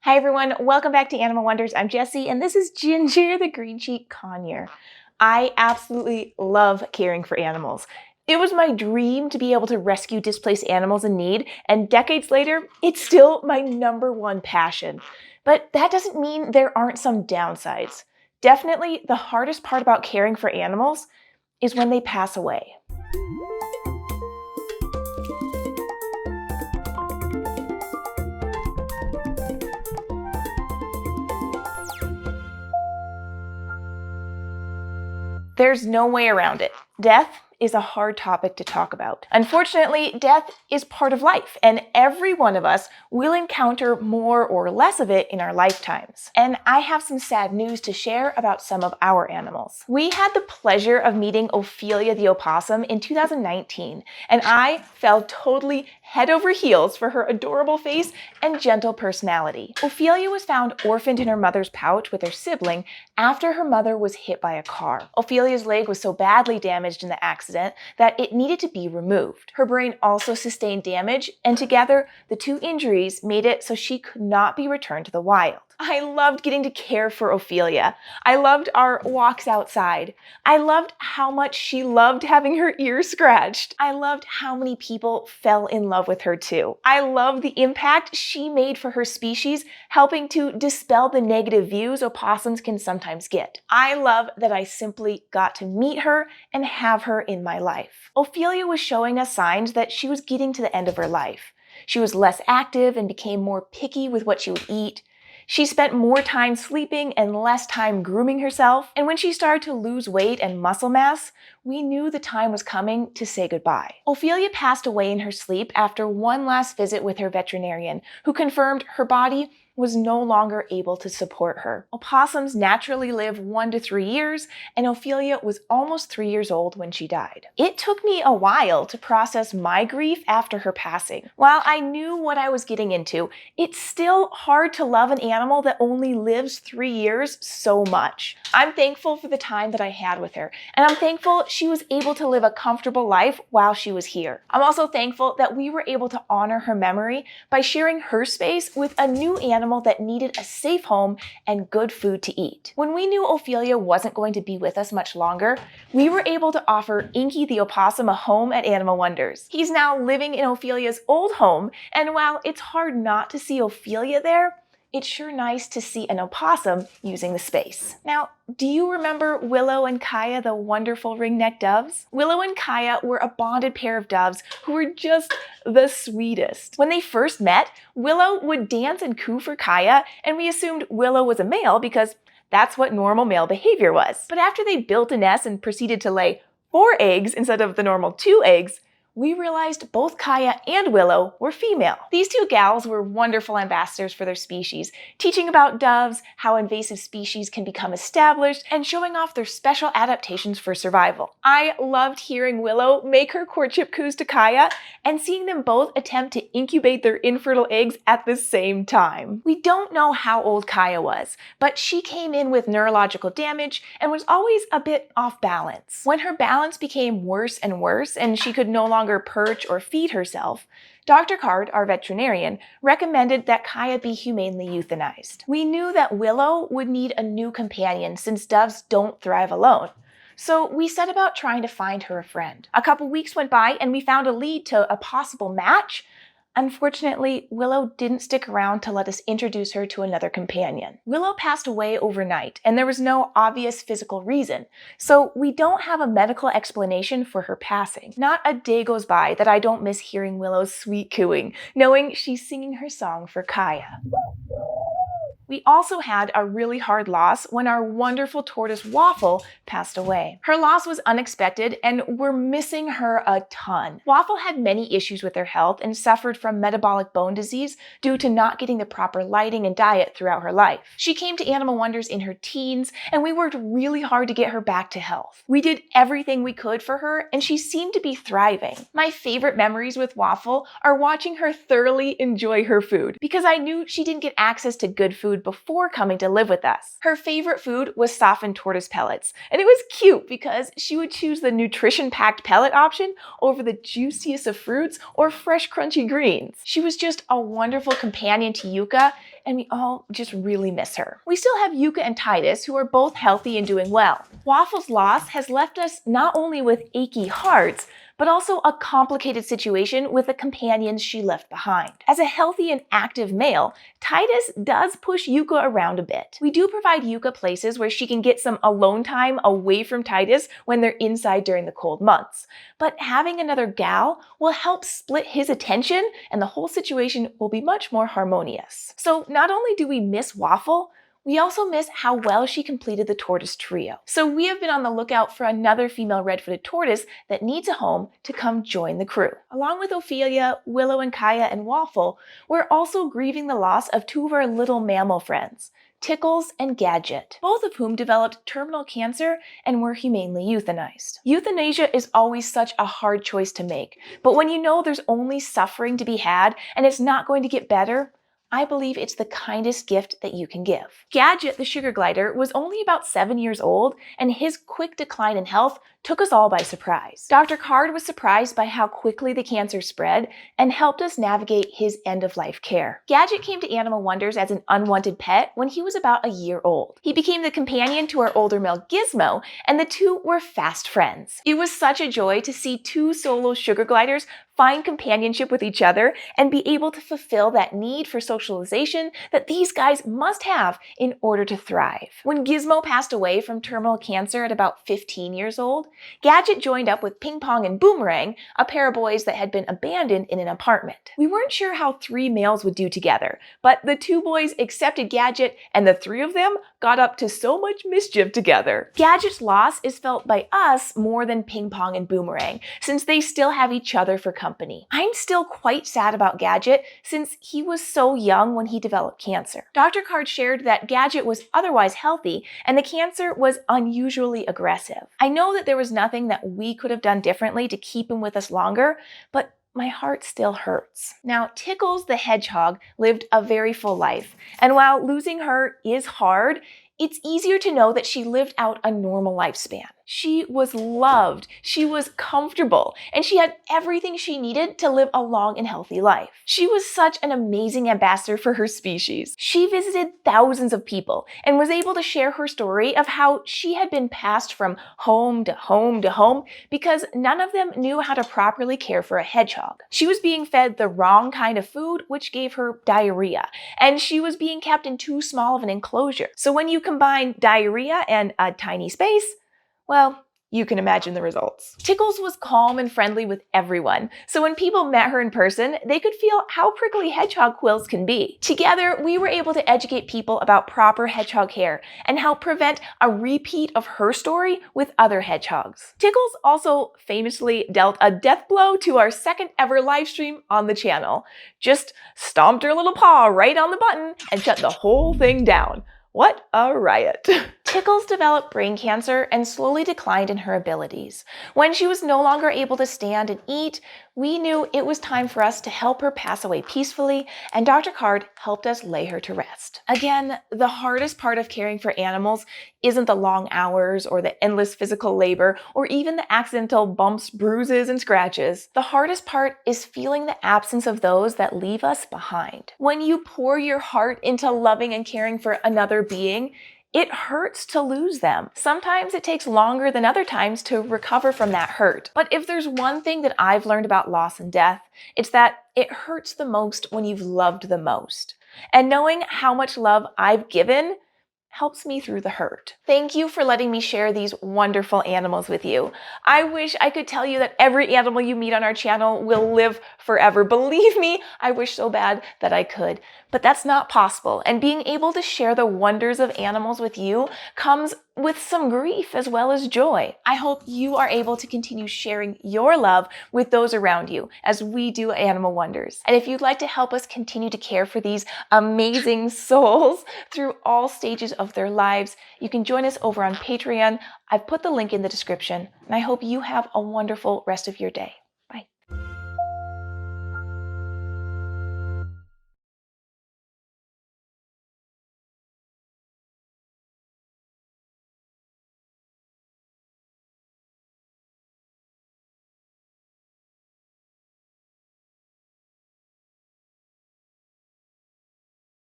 Hi everyone, welcome back to Animal Wonders. I'm Jessie and this is Ginger the green cheek conure. I absolutely love caring for animals. It was my dream to be able to rescue displaced animals in need, and decades later, it's still my #1 passion. But that doesn't mean there aren't some downsides. Definitely the hardest part about caring for animals is when they pass away. There's no way around it. Death is a hard topic to talk about. Unfortunately, death is part of life, and every one of us will encounter more or less of it in our lifetimes. And I have some sad news to share about some of our animals. We had the pleasure of meeting Ophelia the opossum in 2019, and I fell totally head over heels for her adorable face and gentle personality. Ophelia was found orphaned in her mother's pouch with her sibling after her mother was hit by a car. Ophelia's leg was so badly damaged in the accident that it needed to be removed. Her brain also sustained damage, and together, the two injuries made it so she could not be returned to the wild. I loved getting to care for Ophelia. I loved our walks outside. I loved how much she loved having her ears scratched. I loved how many people fell in love with her too. I loved the impact she made for her species, helping to dispel the negative views opossums can sometimes get. I love that I simply got to meet her and have her in my life. Ophelia was showing us signs that she was getting to the end of her life. She was less active and became more picky with what she would eat. She spent more time sleeping and less time grooming herself, and when she started to lose weight and muscle mass, we knew the time was coming to say goodbye. Ophelia passed away in her sleep after one last visit with her veterinarian, who confirmed her body was no longer able to support her. Opossums naturally live 1 to 3 years, and Ophelia was almost 3 years old when she died. It took me a while to process my grief after her passing. While I knew what I was getting into, it's still hard to love an animal that only lives 3 years so much. I'm thankful for the time that I had with her, and I'm thankful she was able to live a comfortable life while she was here. I'm also thankful that we were able to honor her memory by sharing her space with a new animal that needed a safe home and good food to eat. When we knew Ophelia wasn't going to be with us much longer, we were able to offer Inky the opossum a home at Animal Wonders. He's now living in Ophelia's old home, and while it's hard not to see Ophelia there, it's sure nice to see an opossum using the space. Now, do you remember Willow and Kaya, the wonderful ring-necked doves? Willow and Kaya were a bonded pair of doves who were just the sweetest. When they first met, Willow would dance and coo for Kaya, and we assumed Willow was a male because that's what normal male behavior was. But after they built a nest and proceeded to lay 4 eggs instead of the normal 2 eggs, we realized both Kaya and Willow were female. These two gals were wonderful ambassadors for their species, teaching about doves, how invasive species can become established, and showing off their special adaptations for survival. I loved hearing Willow make her courtship coos to Kaya and seeing them both attempt to incubate their infertile eggs at the same time. We don't know how old Kaya was, but she came in with neurological damage and was always a bit off balance. When her balance became worse and worse and she could no longer perch or feed herself, Dr. Card, our veterinarian, recommended that Kaya be humanely euthanized. We knew that Willow would need a new companion since doves don't thrive alone. So we set about trying to find her a friend. A couple weeks went by and we found a lead to a possible match. Unfortunately, Willow didn't stick around to let us introduce her to another companion. Willow passed away overnight, and there was no obvious physical reason, so we don't have a medical explanation for her passing. Not a day goes by that I don't miss hearing Willow's sweet cooing, knowing she's singing her song for Kaya. We also had a really hard loss when our wonderful tortoise Waffle passed away. Her loss was unexpected and we're missing her a ton. Waffle had many issues with her health and suffered from metabolic bone disease due to not getting the proper lighting and diet throughout her life. She came to Animal Wonders in her teens and we worked really hard to get her back to health. We did everything we could for her and she seemed to be thriving. My favorite memories with Waffle are watching her thoroughly enjoy her food because I knew she didn't get access to good food food before coming to live with us. Her favorite food was softened tortoise pellets, and it was cute because she would choose the nutrition-packed pellet option over the juiciest of fruits or fresh crunchy greens. She was just a wonderful companion to Yuka, and we all just really miss her. We still have Yuka and Titus, who are both healthy and doing well. Waffle's loss has left us not only with achy hearts, but also a complicated situation with the companions she left behind. As a healthy and active male, Titus does push Yuka around a bit. We do provide Yuka places where she can get some alone time away from Titus when they're inside during the cold months. But having another gal will help split his attention, and the whole situation will be much more harmonious. So not only do we miss Waffle, we also miss how well she completed the tortoise trio. So we have been on the lookout for another female red-footed tortoise that needs a home to come join the crew. Along with Ophelia, Willow and Kaya and Waffle, we're also grieving the loss of two of our little mammal friends, Tickles and Gadget, both of whom developed terminal cancer and were humanely euthanized. Euthanasia is always such a hard choice to make, but when you know there's only suffering to be had and it's not going to get better, I believe it's the kindest gift that you can give. Gadget, the sugar glider, was only about 7 years old, and his quick decline in health took us all by surprise. Dr. Card was surprised by how quickly the cancer spread and helped us navigate his end-of-life care. Gadget came to Animal Wonders as an unwanted pet when he was about a year old. He became the companion to our older male Gizmo, and the two were fast friends. It was such a joy to see two solo sugar gliders find companionship with each other and be able to fulfill that need for socialization that these guys must have in order to thrive. When Gizmo passed away from terminal cancer at about 15 years old, Gadget joined up with Ping Pong and Boomerang, a pair of boys that had been abandoned in an apartment. We weren't sure how three males would do together, but the two boys accepted Gadget, and the three of them got up to so much mischief together. Gadget's loss is felt by us more than Ping Pong and Boomerang, since they still have each other for company. I'm still quite sad about Gadget, since he was so young when he developed cancer. Dr. Card shared that Gadget was otherwise healthy, and the cancer was unusually aggressive. I know that there was nothing that we could have done differently to keep him with us longer, but my heart still hurts. Now, Tickles the hedgehog lived a very full life, and while losing her is hard, it's easier to know that she lived out a normal lifespan. She was loved, she was comfortable, and she had everything she needed to live a long and healthy life. She was such an amazing ambassador for her species. She visited thousands of people and was able to share her story of how she had been passed from home to home to home because none of them knew how to properly care for a hedgehog. She was being fed the wrong kind of food, which gave her diarrhea, and she was being kept in too small of an enclosure. So when you combine diarrhea and a tiny space, well, you can imagine the results. Tickles was calm and friendly with everyone, so when people met her in person, they could feel how prickly hedgehog quills can be. Together, we were able to educate people about proper hedgehog care and help prevent a repeat of her story with other hedgehogs. Tickles also famously dealt a death blow to our second ever live stream on the channel. Just stomped her little paw right on the button and shut the whole thing down. What a riot. Tickles developed brain cancer and slowly declined in her abilities. When she was no longer able to stand and eat, we knew it was time for us to help her pass away peacefully, and Dr. Card helped us lay her to rest. Again, the hardest part of caring for animals isn't the long hours or the endless physical labor or even the accidental bumps, bruises, and scratches. The hardest part is feeling the absence of those that leave us behind. When you pour your heart into loving and caring for another being, it hurts to lose them. Sometimes it takes longer than other times to recover from that hurt. But if there's one thing that I've learned about loss and death, it's that it hurts the most when you've loved the most. And knowing how much love I've given helps me through the hurt. Thank you for letting me share these wonderful animals with you. I wish I could tell you that every animal you meet on our channel will live forever. Believe me, I wish so bad that I could, but that's not possible. And being able to share the wonders of animals with you comes with some grief as well as joy. I hope you are able to continue sharing your love with those around you as we do Animal Wonders. And if you'd like to help us continue to care for these amazing souls through all stages of their lives, you can join us over on Patreon. I've put the link in the description, and I hope you have a wonderful rest of your day.